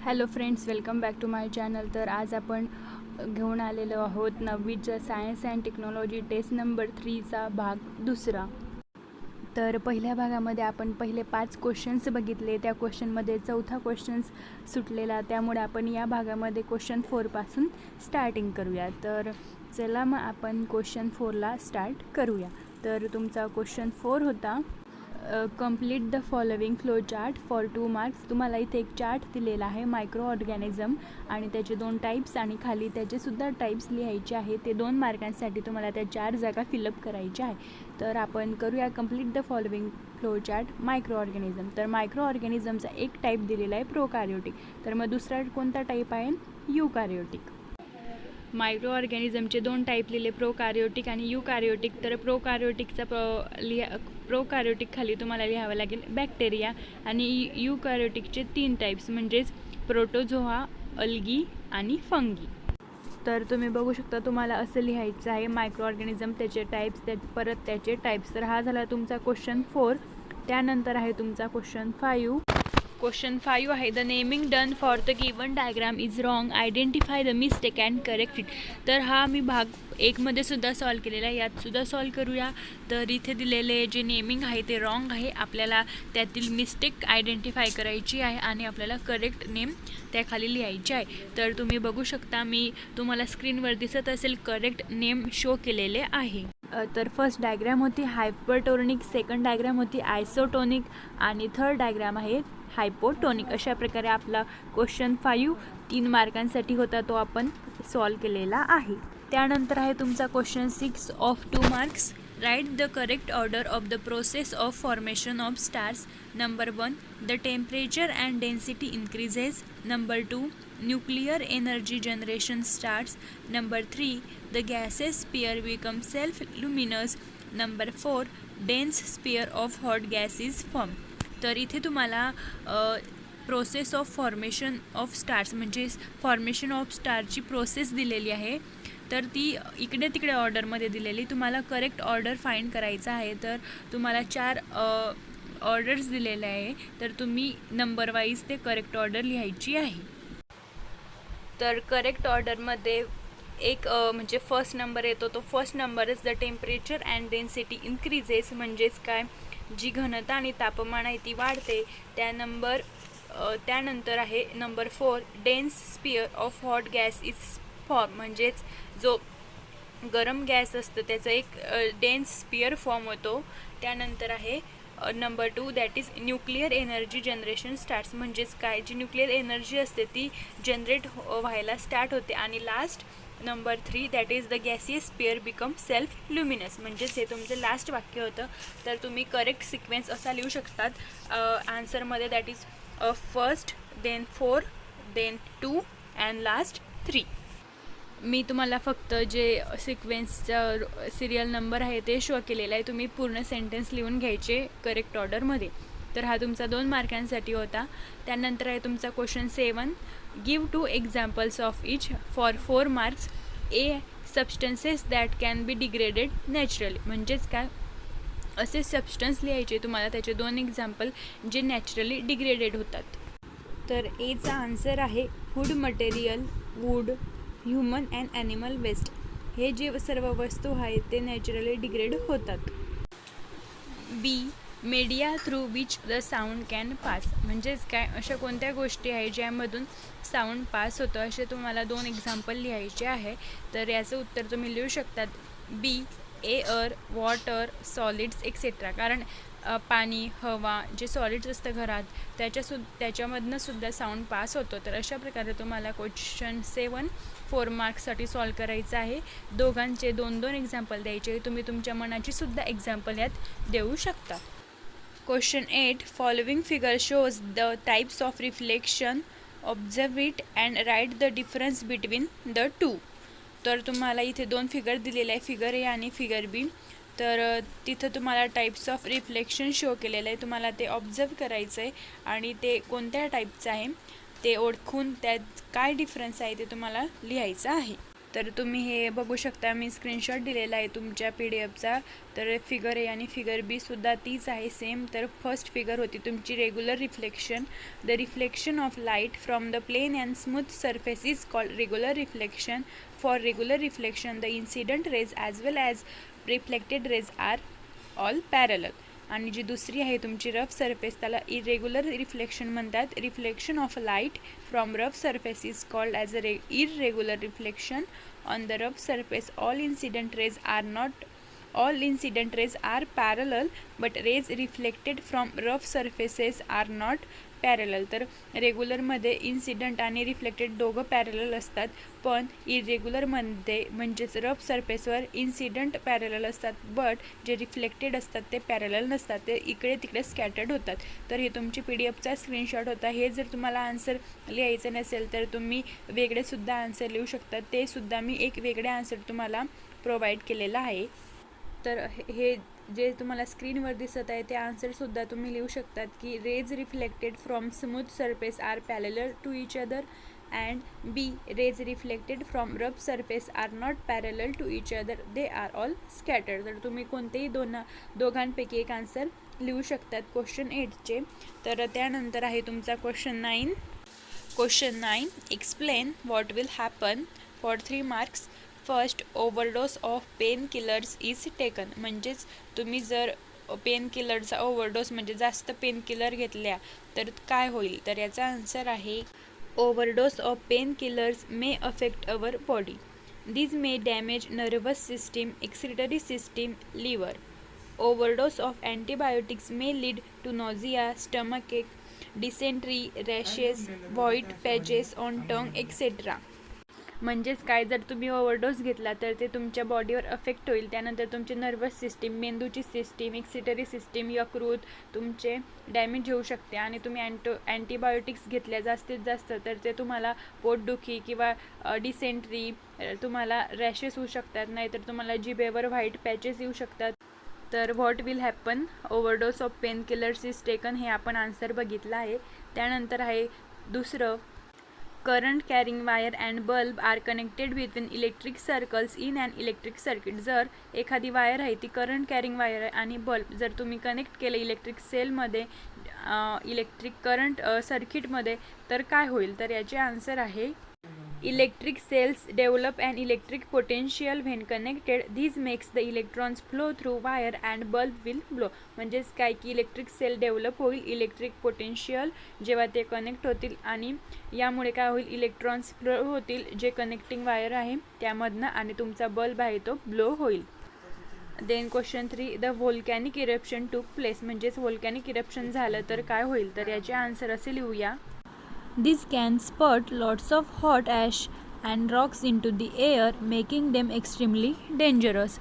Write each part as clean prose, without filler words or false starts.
Hello friends, welcome back to my channel. तर आज आपण घेऊन आलेलो आहोत 9वीचं science and technology test number 3चा भाग दुसरा. तर पहिल्या भागामध्ये आपण पहिले 5 क्वेश्चन्स बघितले. त्या क्वेश्चनमध्ये चौथा क्वेश्चन्स सुटलेला, त्यामुळे आपण या भागामध्ये क्वेश्चन 4 पासून स्टार्टिंग करूया. तर चला मग आपण क्वेश्चन 4ला स्टार्ट करूया. तर तुमचा क्वेश्चन 4 होता complete the following flow chart for 2 marks. तुम्हाला इथे एक चार्ट दिलेला आहे मायक्रो ऑर्गॅनिझम आणि त्याचे 2 टाईप्स आणि खाली त्याचेसुद्धा टाईप्स लिहायचे आहे. ते 2 मार्कांसाठी तुम्हाला त्या 4 जागा फिलअप करायच्या आहे. तर आपण करूया complete the following flow chart micro organism. तर मायक्रो ऑर्गॅनिझमचा एक टाईप दिलेला आहे प्रोकॅरियोटिक. तर मग दुसरा कोणता टाईप आहे? युकॅरियोटिक. मायक्रो ऑर्गॅनिझमचे 2 टाईप लिहिले, प्रोकॅरियोटिक आणि युकॅरियोटिक. तर प्रोकॅरियोटिकचा प्रोकॅरियोटिक खाली तुम्हाला लिहावं लागेल बॅक्टेरिया आणि युकॅरियोटिकचे 3 टाईप्स म्हणजेच प्रोटोझोआ, अल्गी आणि फंगी. तर तुम्ही बघू शकता, तुम्हाला असं लिहायचं आहे मायक्रो ऑर्गॅनिझम, त्याचे टाईप्स, परत त्याचे टाईप्स. तर हा झाला तुमचा क्वेश्चन 4. त्यानंतर आहे तुमचा क्वेश्चन 5. क्वेश्चन 5 आहे the naming done for the given diagram is wrong, identify the mistake and correct it. तर हा मी भाग 1 मध्ये सुद्धा सॉल्व केलेला आहे, यात सुद्धा सॉल्व करूया. तर इथे दिलेले जे नेमिंग आहे ते रॉंग आहे. आपल्याला त्यातील मिस्टेक आयडेंटिफाय करायची आहे आणि आपल्याला करेक्ट नेम त्याखाली लिहायचे आहे. तर तुम्ही बघू शकता, मी तुम्हाला स्क्रीनवर दिसत असेल करेक्ट नेम शो केलेले आहे. तर फर्स्ट डायग्राम होती हायपरटोनिक, सेकंड डायग्राम होती आयसोटोनिक आणि थर्ड डायग्राम आहे हायपोटोनिक. अशा प्रकारे आपला क्वेश्चन 5 3 मार्कांसाठी होता, तो आपण सॉल्व केलेला आहे. त्यानंतर आहे तुमचा question 6 of 2 marks. Write the correct order of the process of formation of stars. Number 1 the temperature and density increases. Number 2 nuclear energy generation starts. Number 3 the gaseous sphere becomes self luminous. Number 4 dense sphere of hot gases form. तर इथे तुम्हाला process of formation of stars म्हणजे formation of स्टारची process दिलेली आहे. तर ती इकडे तिकडे ऑर्डरमध्ये दिलेली, तुम्हाला करेक्ट ऑर्डर फाइंड करायचा आहे. तर तुम्हाला 4 ऑर्डर्स दिलेले आहे, तर तुम्ही नंबर वाईज ते करेक्ट ऑर्डर लिहायची आहे. तर करेक्ट ऑर्डरमध्ये एक म्हणजे फर्स्ट नंबर येतो, तो first number is the temperature and density increases. म्हणजेच काय, जी घनता आणि तापमान आहे ती वाढते. त्यानंतर आहे number 4 dense sphere of hot gas is form. म्हणजेच जो गरम गॅस असतं त्याचा एक डेन्स स्पियर फॉर्म होतो. त्यानंतर आहे number 2 that is nuclear energy generation starts. म्हणजेच काय, जी न्यूक्लिअर एनर्जी असते ती जनरेट व्हायला स्टार्ट होते. आणि last number 3 that is the gaseous sphere become self luminous. म्हणजेच हे तुमचं लास्ट वाक्य होतं. तर तुम्ही करेक्ट सिक्वेन्स असा लिहू शकतात आन्सरमध्ये, that is first, then 4, then 2 and last 3. मी तुम्हाला फक्त जे सिक्वेन्सचा सिरियल नंबर आहे ते शो केलेला आहे, तुम्ही पूर्ण सेंटेन्स लिहून घ्यायचे करेक्ट ऑर्डरमध्ये. तर हा तुमचा 2 मार्कांसाठी होता. त्यानंतर आहे तुमचा question 7 give 2 examples of each for 4 marks. A substances that can be degraded naturally. म्हणजेच काय, असे सबस्टन्स लिहायचे तुम्हाला, त्याचे 2 एक्झाम्पल जे नॅचरली डिग्रेडेड होतात. तर एचा आन्सर आहे food material, wood, human and animal waste. हे जे सर्व वस्तू आहेत ते नॅचरली डिग्रेड होतात. B media through which the sound can pass. म्हणजेच काय, अशा कोणत्या गोष्टी आहेत ज्यामधून साऊंड पास होतं, असे तुम्हाला 2 एक्झाम्पल लिहायचे आहे. तर याचं उत्तर तुम्ही लिहू शकतात बी एअर, वॉटर, सॉलिड्स एक्सेट्रा. कारण पाणी, हवा, जे सॉलिड्स असतं घरात त्याच्यामधनं सुद्धा साऊंड पास होतो. तर अशा प्रकारे तुम्हाला क्वेश्चन 7 4 मार्क्ससाठी सॉल्व करायचं आहे. दोघांचे 2-2 एक्झाम्पल द्यायचे. तुम्ही तुमच्या मनाची सुद्धा एक्झाम्पल यात देऊ शकता. Question 8 following figure shows the types of reflection, observe it and write the difference between the 2. तर तुम्हाला इथे 2 फिगर दिलेले आहे, फिगर ए आणि फिगर बी. तर तिथं तुम्हाला टाईप्स ऑफ रिफ्लेक्शन शो केलेलं आहे, तुम्हाला ते ऑब्झर्व करायचं आहे आणि ते कोणत्या टाईपचं आहे ते ओळखून त्यात काय डिफरन्स आहे ते तुम्हाला लिहायचं आहे. तर तुम्ही हे बघू शकता, मी स्क्रीनशॉट दिलेला आहे तुमच्या PDF चा. तर फिगर A आणि फिगर B सुद्धा तीच आहे सेम. तर फर्स्ट फिगर होती तुमची regular reflection. The reflection of light from the plane and smooth surface is called regular reflection. For regular reflection the incident rays as well as reflected rays are all parallel. आणि जी दुसरी आहे तुमची rough surface, त्याला irregular reflection म्हणतात. Reflection of light from rough surface is called as a irregular reflection. On the rough surface all incident rays are parallel, but rays reflected from rough surfaces are not parallel. तर रेग्युलरमध्ये incident आणि reflected दोघं parallel असतात, पण इरेग्युलरमध्ये म्हणजेच rough सरफेसवर incident parallel असतात, but जे reflected असतात ते पॅरलल नसतात, ते इकडे तिकडे स्कॅटर्ड होतात. तर हे तुमची PDF चा स्क्रीनशॉट होता. हे जर तुम्हाला आन्सर लिहायचं नसेल तर तुम्ही वेगळेसुद्धा आन्सर लिहू शकता. ते सुद्धा मी एक वेगळे आन्सर तुम्हाला प्रोव्हाइड केलेलं आहे. तर हे जे तुम्हाला स्क्रीनवर दिसत आहे ते आन्सरसुद्धा तुम्ही लिहू शकतात की rays reflected from smooth surface are parallel to each other, and B, rays reflected from rough surface are not parallel to each other, they are all scattered. तर तुम्ही कोणतेही दोघांपैकी एक आन्सर लिहू शकतात क्वेश्चन 8चे. तर त्यानंतर आहे तुमचा question 9. Question 9, explain what will happen for 3 marks. First, overdose of pain killers is taken. म्हणजेच तुम्ही जर पेन किलरचा ओव्हरडोस म्हणजे जास्त पेन किलर घेतल्या तर काय होईल. तर याचा आन्सर आहे overdose of pain killers may affect our body. This may damage nervous system, excretory system, liver. Overdose of antibiotics may lead to nausea, stomach ache, dysentery, rashes, white patches on tongue etcetera. म्हणजेच काय, जर तुम्ही overdose घेतला तर ते तुमच्या बॉडीवर affect होईल. त्यानंतर तुमचे नर्वस सिस्टीम, मेंदूची सिस्टीम, एक्सिटरी सिस्टीम, यकृत तुमचे डॅमेज होऊ शकते. आणि तुम्ही अँटीबायोटिक्स घेतल्या जास्तीत जास्त तर ते तुम्हाला पोटदुखी किंवा डिसेंट्री, तुम्हाला रॅशेस होऊ शकतात, नाहीतर तुम्हाला जिभेवर व्हाईट पॅचेस येऊ शकतात. तर what will happen, overdose of pain killers is taken, हे आपण आन्सर बघितलं आहे. त्यानंतर आहे दुसरं, current carrying wire and bulb are connected between electric circles in and electric circuit. जर एखादी वायर आहे ती करंट कॅरिंग वायर आहे आणि बल्ब जर तुम्ही कनेक्ट केलं इलेक्ट्रिक सेलमध्ये, इलेक्ट्रिक करंट सर्किटमध्ये, तर काय होईल. तर याचे आन्सर आहे electric cells develop and electric potential when connected. This makes the electrons flow through wire and bulb will blow. म्हणजेच काय की इलेक्ट्रिक सेल डेव्हलप होईल, इलेक्ट्रिक पोटेन्शियल जेव्हा ते कनेक्ट होतील आणि यामुळे काय होईल, इलेक्ट्रॉन्स फ्लो होतील जे कनेक्टिंग वायर आहे त्यामधनं, आणि तुमचा बल्ब आहे तो ब्लो होईल. Then question 3, the volcanic eruption took place. म्हणजेच व्होल्कॅनिक इरप्शन झालं तर काय होईल. तर याचे आन्सर असे लिहूया. This can spurt lots of hot ash and rocks into the air, making them extremely dangerous.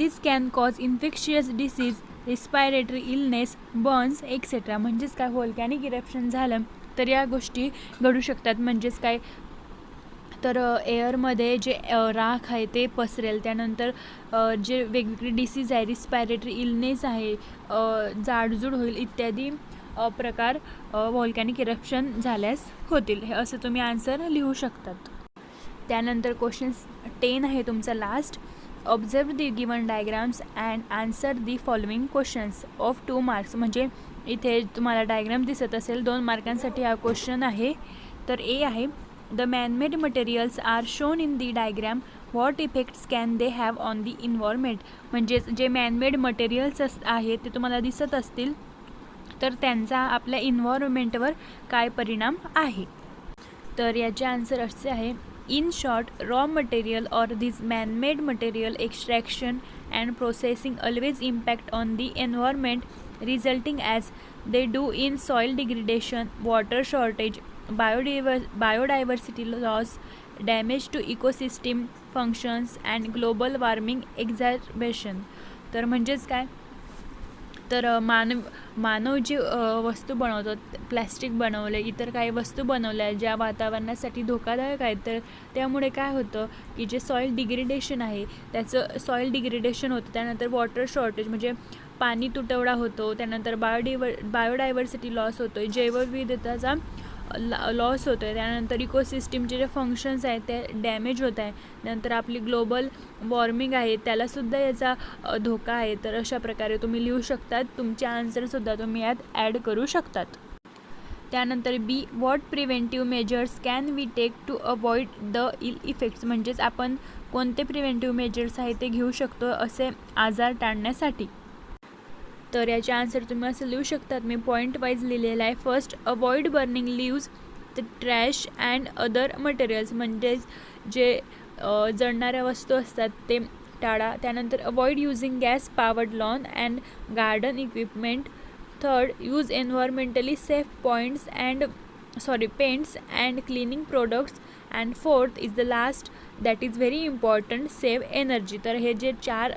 This can cause infectious disease, respiratory illness, burns, etc. म्हणजेच काय, व्होल्कॅनिक इरप्शन झालं तर या गोष्टी घडू शकतात. म्हणजेच काय, तर एअरमध्ये जे राख आहे ते पसरेल, त्यानंतर जे वेगवेगळे डिसीज आहे, रिस्पायरेटरी इलनेस आहे, जाडजूड होईल इत्यादी प्रकार व्होल्कॅनिक इरप्शन झाल्यास होतील. हे असं तुम्ही आन्सर लिहू शकतात. त्यानंतर क्वेश्चन 10 आहे तुमचा last. Observe the given diagrams and answer the following questions of 2 marks. म्हणजे इथे तुम्हाला डायग्राम दिसत असेल, 2 मार्कांसाठी हा क्वेश्चन आहे. तर ए आहे, the manmade materials are shown in the diagram, what effects can they have on the environment. म्हणजेच जे मॅनमेड मटेरियल्स आहेत ते तुम्हाला दिसत असतील तर त्यांचा आपल्या इन्व्हायरमेंटवर काय परिणाम आहे. तर याचे आन्सर असे आहे, in short, raw material or this manmade material extraction and processing always impact on the environment, resulting as they do in soil degradation, water shortage, biodiversity loss, damage to ecosystem functions and global warming exacerbation. तर म्हणजेच काय, तर मानव जे वस्तू बनवतात, plastic बनवले, इतर काही वस्तू बनवल्या ज्या वातावरणासाठी धोकादायक आहेत, तर त्यामुळे काय होतं की जे सॉईल डिग्रेडेशन आहे त्याचं सॉईल डिग्रेडेशन होतं. त्यानंतर वॉटर शॉर्टेज म्हणजे पाणी तुटवडा होतो. त्यानंतर बायोडायव्हर्सिटी लॉस होतो, जैवविविधतेचा लॉस होतो आहे, त्यानंतर इकोसिस्टीमचे जे फंक्शन्स आहेत ते डॅमेज होत आहे, नंतर आपली ग्लोबल वॉर्मिंग आहे त्यालासुद्धा याचा धोका आहे. तर अशा प्रकारे तुम्ही लिहू शकतात. तुमचे आन्सरसुद्धा तुम्ही यात ॲड करू शकतात. त्यानंतर B, what preventive measures can we take to avoid the ill effects, म्हणजेच आपण कोणते प्रिव्हेंटिव्ह मेजर्स आहे ते घेऊ शकतो असे आजार टाळण्यासाठी. तर याचे आन्सर तुम्ही असं लिहू शकतात. मी पॉईंट वाईज लिहिलेलं आहे. First, avoid burning leaves the trash and other materials, म्हणजेच जे जळणाऱ्या वस्तू असतात ते टाळा. त्यानंतर avoid using gas powered lawn and garden equipment. Third, use environmentally safe paints and cleaning products. And fourth is the last, that is very important, save energy. तर हे जे 4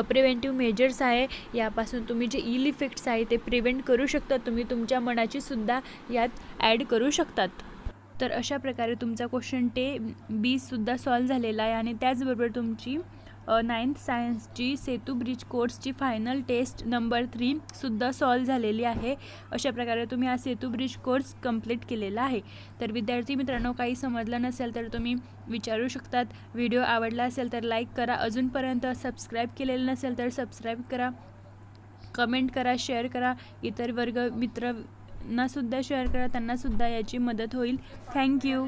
प्रिव्हेंटिव्ह मेजर्स आहे यापासून तुम्ही जे इल इफेक्ट्स आहे ते प्रिव्हेंट करू शकता. तुम्ही तुमच्या मनाची सुद्धा यात ॲड करू शकतात. तर अशा प्रकारे तुमचा क्वेश्चन बी सुद्धा सॉल्व झालेला आहे. आणि त्याचबरोबर तुमची 9th सायन्सची सेतू ब्रिज कोर्सची फायनल टेस्ट नंबर 3 सुद्धा सॉल्व झालेली आहे. अशा प्रकारे तुम्ही हा सेतू ब्रिज कोर्स कंप्लीट केलेला आहे. तर विद्यार्थी मित्रांनो, काही समजलं नसेल तर तुम्ही विचारू शकतात. व्हिडिओ आवडला असेल तर लाईक करा. अजूनपर्यंत सबस्क्राईब केलेलं नसेल तर सबस्क्राईब करा, कमेंट करा, शेअर करा. इतर वर्ग मित्रांनासुद्धा शेअर करा, त्यांनासुद्धा याची मदत होईल. थँक्यू.